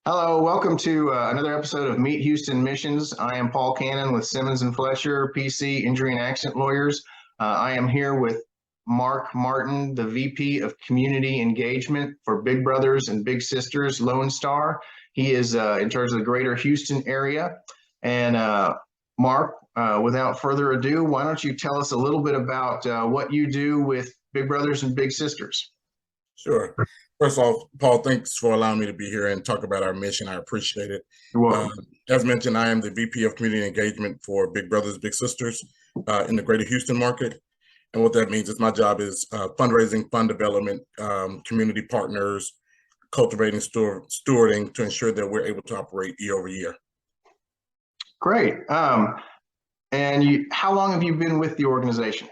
Hello, welcome to another episode of Meet Houston Missions. I am Paul Cannon with Simmons and Fletcher, PC Injury and Accident Lawyers. I am here with Mark Martin, the VP of Community Engagement for Big Brothers and Big Sisters Lone Star. He is in charge of the greater Houston area. And Mark, without further ado, why don't you tell us a little bit about what you do with Big Brothers and Big Sisters? Sure. First off, Paul, thanks for allowing me to be here and talk about our mission. I appreciate it. You're Uh, welcome. as mentioned, I am the VP of Community Engagement for Big Brothers Big Sisters in the greater Houston market. And what that means is my job is fundraising, fund development, community partners, cultivating, stewarding to ensure that we're able to operate year over year. Great. How long have you been with the organization?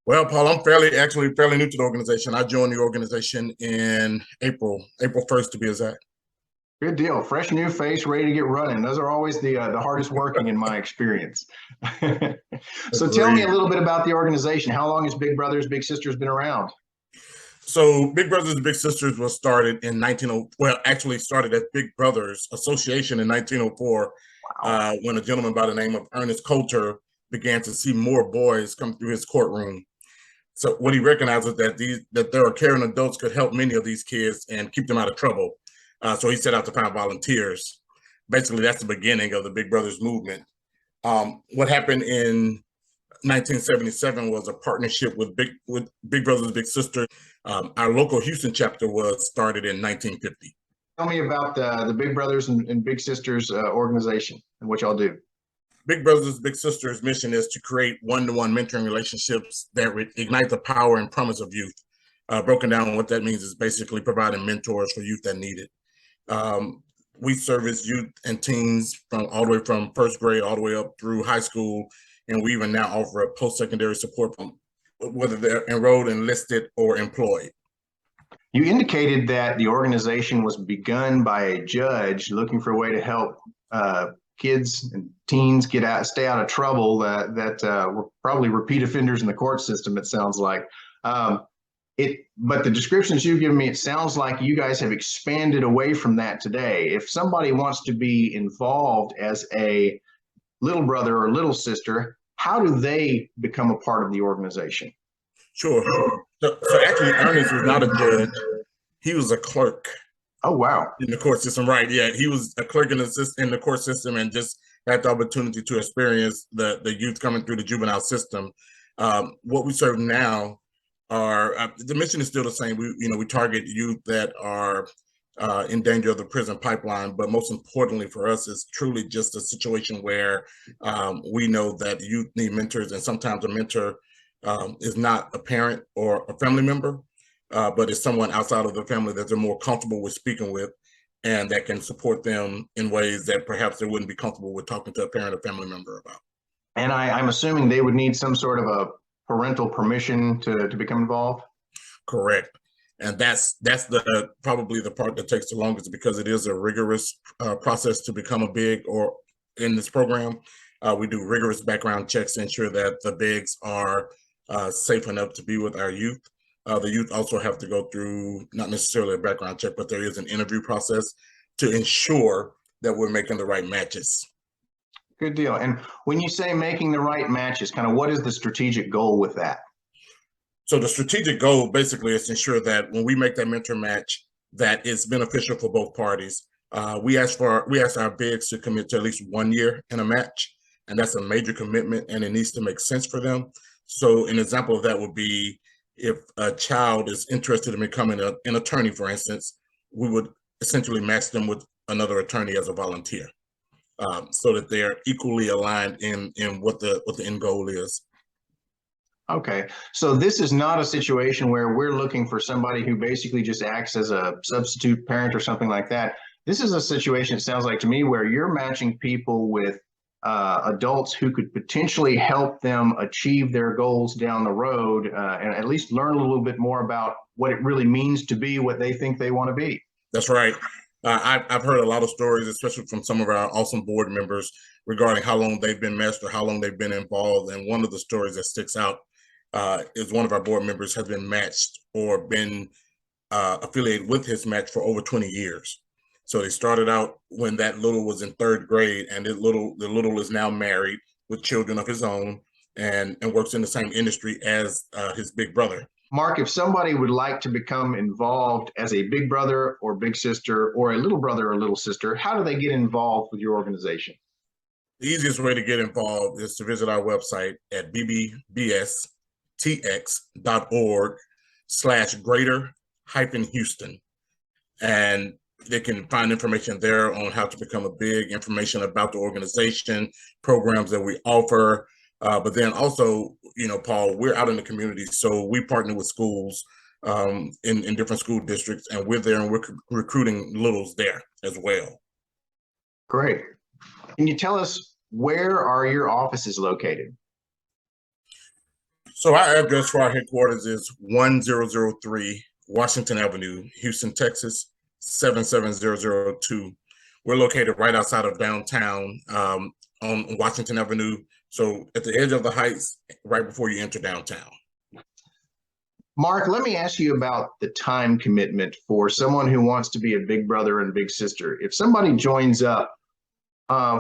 Well, Paul, I'm fairly new to the organization. I joined the organization in April 1st to be exact. Good deal. Fresh new face, ready to get running. Those are always the hardest working in my experience. So tell me a Agreed. little bit about the organization. How long has Big Brothers Big Sisters been around? So Big Brothers Big Sisters was started in actually started as Big Brothers Association in 1904 Wow. when a gentleman by the name of Ernest Coulter began to see more boys come through his courtroom. So what he recognized is that there are caring adults could help many of these kids and keep them out of trouble. So he set out to find volunteers. Basically, that's the beginning of the Big Brothers movement. What happened in 1977 was a partnership with Big Brothers Big Sisters. Our local Houston chapter was started in 1950. Tell me about the Big Brothers and Big Sisters organization and what y'all do. Big Brothers Big Sisters mission is to create one-to-one mentoring relationships that ignite the power and promise of youth. Broken down, what that means is basically providing mentors for youth that need it. We service youth and teens from all the way from first grade all the way up through high school, and we even now offer a post-secondary support from whether they're enrolled, enlisted, or employed. You indicated that the organization was begun by a judge looking for a way to help kids and teens stay out of trouble that were probably repeat offenders in the court system. It sounds like. But the descriptions you've given me, it sounds like you guys have expanded away from that today. If somebody wants to be involved as a little brother or little sister, how do they become a part of the organization? Sure. So actually, Ernest was not a judge. He was a clerk. Oh, wow. In the court system, right? Yeah, he was a clerk in the court system and just had the opportunity to experience the youth coming through the juvenile system. What we serve now are the mission is still the same. We target youth that are in danger of the prison pipeline, but most importantly for us is truly just a situation where we know that youth need mentors, and sometimes a mentor is not a parent or a family member, but it's someone outside of the family that they're more comfortable with speaking with, and that can support them in ways that perhaps they wouldn't be comfortable with talking to a parent or family member about. And I'm assuming they would need some sort of a parental permission to become involved? Correct. And that's the probably the part that takes the longest, because it is a rigorous process to become a big or in this program. We do rigorous background checks to ensure that the bigs are safe enough to be with our youth. The youth also have to go through not necessarily a background check, but there is an interview process to ensure that we're making the right matches. Good deal. And when you say making the right matches, kind of what is the strategic goal with that? So the strategic goal basically is to ensure that when we make that mentor match, that it's beneficial for both parties. We ask our bigs to commit to at least 1 year in a match, and that's a major commitment, and it needs to make sense for them. So an example of that would be if a child is interested in becoming an attorney, for instance, we would essentially match them with another attorney as a volunteer, so that they're equally aligned in what the end goal is. Okay, so this is not a situation where we're looking for somebody who basically just acts as a substitute parent or something like that. This is a situation, it sounds like to me, where you're matching people with adults who could potentially help them achieve their goals down the road, and at least learn a little bit more about what it really means to be what they think they want to be. That's right. I've heard a lot of stories, especially from some of our awesome board members, regarding how long they've been matched or how long they've been involved. And one of the stories that sticks out is one of our board members has been matched or been affiliated with his match for over 20 years. So they started out when that little was in third grade, and the little is now married with children of his own, and works in the same industry as his big brother. Mark, if somebody would like to become involved as a big brother or big sister or a little brother or little sister, how do they get involved with your organization? The easiest way to get involved is to visit our website at bbstx.org/greater-Houston. And they can find information there on how to become a big, information about the organization, programs that we offer. But then also, Paul, we're out in the community, so we partner with schools in different school districts, and we're there and we're recruiting littles there as well. Great. Can you tell us, where are your offices located? So our address for our headquarters is 1003 Washington Avenue, Houston, Texas, 77002. We're located right outside of downtown on Washington Avenue. So at the edge of the Heights, right before you enter downtown. Mark, let me ask you about the time commitment for someone who wants to be a big brother and big sister. If somebody joins up,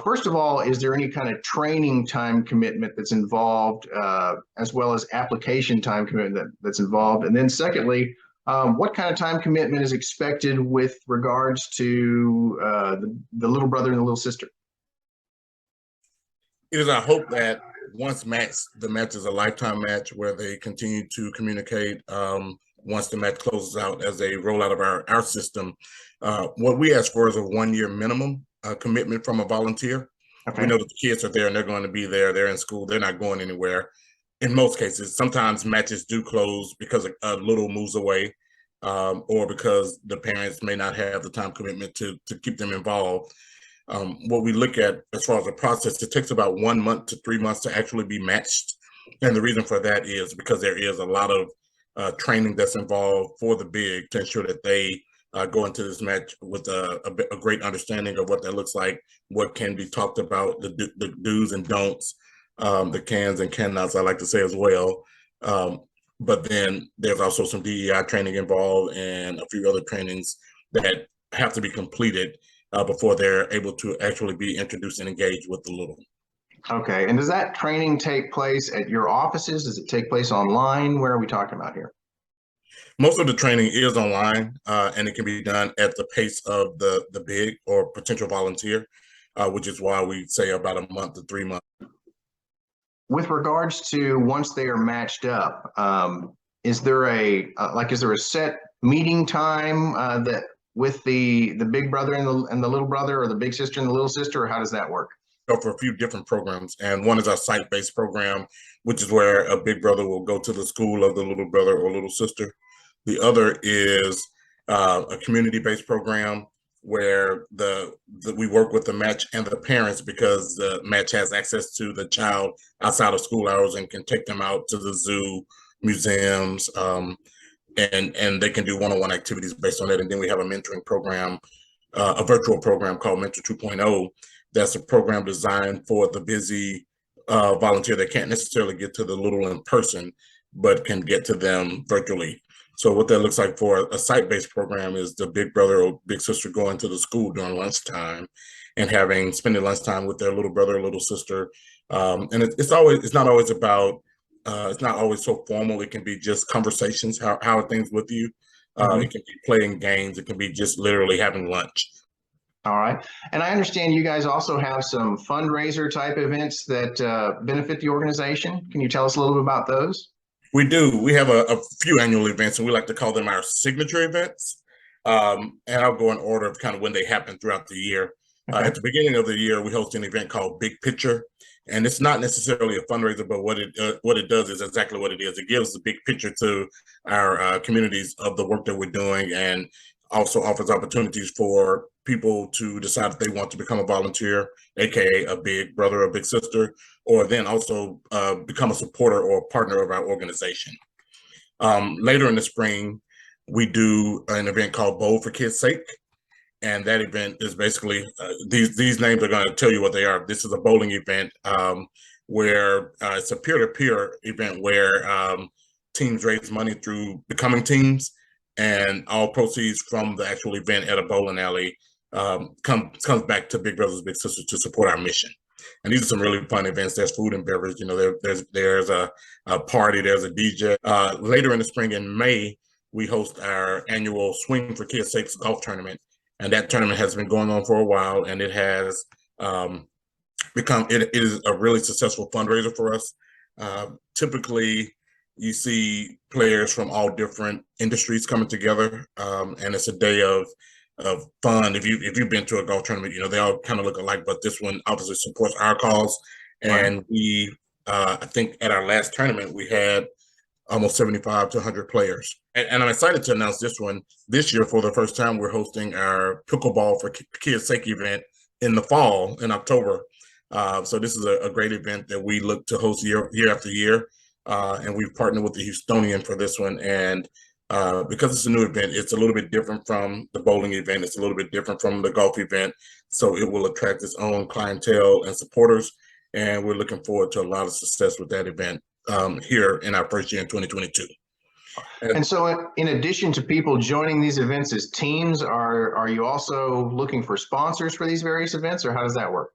first of all, is there any kind of training time commitment that's involved, as well as application time commitment that's involved? And then secondly, what kind of time commitment is expected with regards to the little brother and the little sister? It is our hope that once matched, the match is a lifetime match where they continue to communicate once the match closes out as they roll out of our system. What we ask for is a 1-year minimum commitment from a volunteer. Okay. We know that the kids are there and they're going to be there. They're in school. They're not going anywhere. In most cases, sometimes matches do close because a little moves away or because the parents may not have the time commitment to keep them involved. What we look at as far as the process, it takes about 1 month to 3 months to actually be matched. And the reason for that is because there is a lot of training that's involved for the big to ensure that they go into this match with a great understanding of what that looks like, what can be talked about, the do's and don'ts, the cans and cannots, I like to say as well. But then there's also some DEI training involved and a few other trainings that have to be completed before they're able to actually be introduced and engaged with the little. Okay, and does that training take place at your offices? Does it take place online? Where are we talking about here? Most of the training is online, and it can be done at the pace of the big or potential volunteer, which is why we say about a month to 3 months. With regards to once they are matched up, is there a set meeting time that with the big brother and the little brother, or the big sister and the little sister, or how does that work? For a few different programs, and one is our site-based program, which is where a big brother will go to the school of the little brother or little sister. The other is a community-based program where we work with the match and the parents, because the match has access to the child outside of school hours and can take them out to the zoo, museums, and they can do one-on-one activities based on that. And then we have a mentoring program, a virtual program called Mentor 2.0. That's a program designed for the busy volunteer that can't necessarily get to the little in person, but can get to them virtually. So what that looks like for a site-based program is the big brother or big sister going to the school during lunchtime and spending lunchtime with their little brother or little sister. And it's not always so formal. It can be just conversations. How are things with you? It can be playing games. It can be just literally having lunch. All right. And I understand you guys also have some fundraiser type events that benefit the organization. Can you tell us a little bit about those? We do. We have a few annual events, and we like to call them our signature events. And I'll go in order of kind of when they happen throughout the year. Okay. At the beginning of the year, we host an event called Big Picture. And it's not necessarily a fundraiser, but what it does is exactly what it is. It gives the big picture to our communities of the work that we're doing, and also offers opportunities for people to decide if they want to become a volunteer, aka a big brother or big sister, or then also become a supporter or a partner of our organization. Later in the spring, we do an event called Bowl for Kids' Sake. And that event is basically, these names are going to tell you what they are. This is a bowling event where it's a peer-to-peer event where teams raise money through becoming teams, and all proceeds from the actual event at a bowling alley comes back to Big Brothers Big Sisters to support our mission. And these are some really fun events. There's food and beverage. There's a party. There's a DJ. Later in the spring, in May, we host our annual Swing for Kids' Sakes golf tournament, and that tournament has been going on for a while, and it has it is a really successful fundraiser for us. Typically, you see players from all different industries coming together, and it's a day of fun. If you've been to a golf tournament, they all kind of look alike, but this one obviously supports our cause. And we, I think at our last tournament, we had almost 75 to 100 players. And I'm excited to announce this year for the first time, we're hosting our Pickleball for Kids' Sake event in the fall, in October. So this is a great event that we look to host year after year. And we've partnered with the Houstonian for this one. And because it's a new event, it's a little bit different from the bowling event. It's a little bit different from the golf event. So it will attract its own clientele and supporters. And we're looking forward to a lot of success with that event here in our first year in 2022. And so in addition to people joining these events as teams, are you also looking for sponsors for these various events, or how does that work?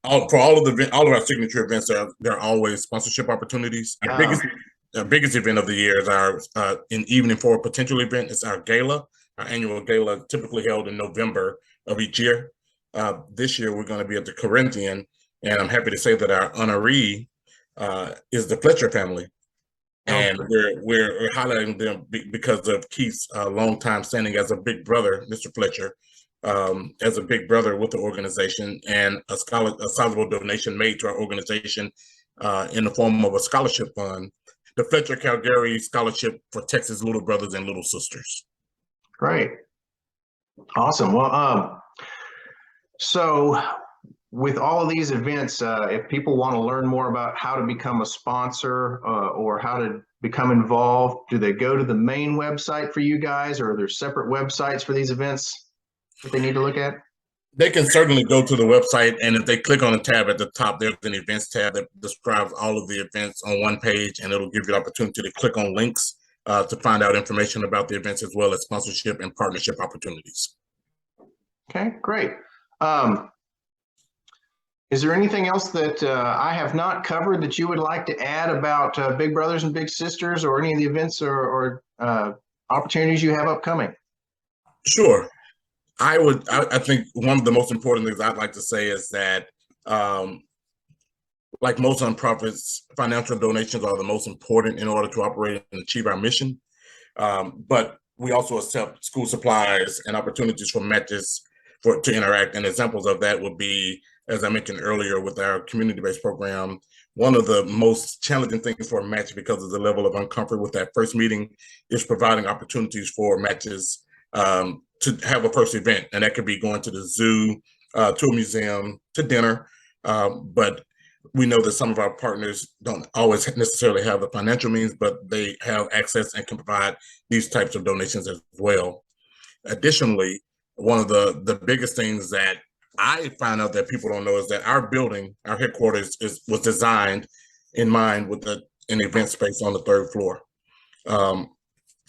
For all of our signature events, there are always sponsorship opportunities. Our biggest event of the year is our in evening for a potential event. It's our gala, our annual gala, typically held in November of each year. This year we're going to be at the Corinthian, and I'm happy to say that our honoree is the Fletcher family, and we're highlighting them because of Keith's longtime standing as a big brother, Mr. Fletcher, as a big brother with the organization, and a sizable donation made to our organization in the form of a scholarship fund, the Fletcher Calgary Scholarship for Texas Little Brothers and Little Sisters. Great. Awesome. Well, so with all of these events, if people want to learn more about how to become a sponsor or how to become involved, do they go to the main website for you guys, or are there separate websites for these events that they need to look at? They can certainly go to the website, and if they click on the tab at the top, there's an events tab that describes all of the events on one page, and it'll give you the opportunity to click on links to find out information about the events, as well as sponsorship and partnership opportunities. Okay, great. Is there anything else that I have not covered that you would like to add about Big Brothers and Big Sisters, or any of the events or opportunities you have upcoming? Sure. I think one of the most important things I'd like to say is that, like most nonprofits, financial donations are the most important in order to operate and achieve our mission. But we also accept school supplies and opportunities for matches to interact. And examples of that would be, as I mentioned earlier, with our community-based program, one of the most challenging things for a match, because of the level of uncomfort with that first meeting, is providing opportunities for matches to have a first event. And that could be going to the zoo, to a museum, to dinner. But we know that some of our partners don't always necessarily have the financial means, but they have access and can provide these types of donations as well. Additionally, one of the biggest things that I find out that people don't know is that our building, our headquarters, was designed in mind with an event space on the 3rd floor.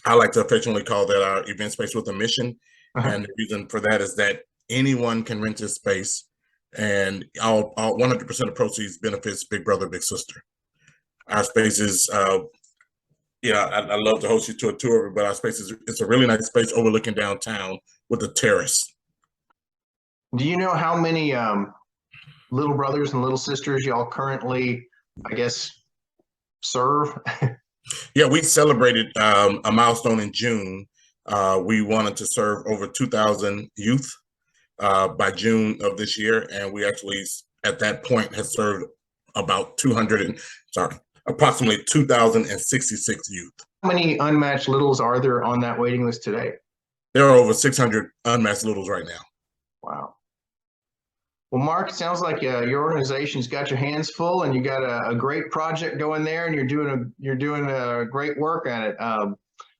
I like to affectionately call that our event space with a mission. And the reason for that is that anyone can rent this space, and all 100% of proceeds benefits Big Brother, Big Sister. Our space is, I'd love to host you to a tour, but our space it's a really nice space overlooking downtown with a terrace. Do you know how many little brothers and little sisters y'all currently, I guess, serve? Yeah, we celebrated a milestone in June. We wanted to serve over 2,000 youth by June of this year, and we actually, at that point, had served about approximately 2,066 youth. How many unmatched littles are there on that waiting list today? There are over 600 unmatched littles right now. Wow. Well, Mark, it sounds like your organization's got your hands full, and you got a great project going there, and you're doing a great work at it.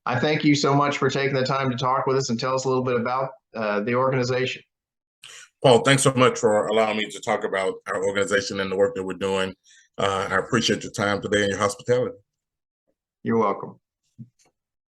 I thank you so much for taking the time to talk with us and tell us a little bit about the organization. Paul, thanks so much for allowing me to talk about our organization and the work that we're doing. I appreciate your time today and your hospitality. You're welcome.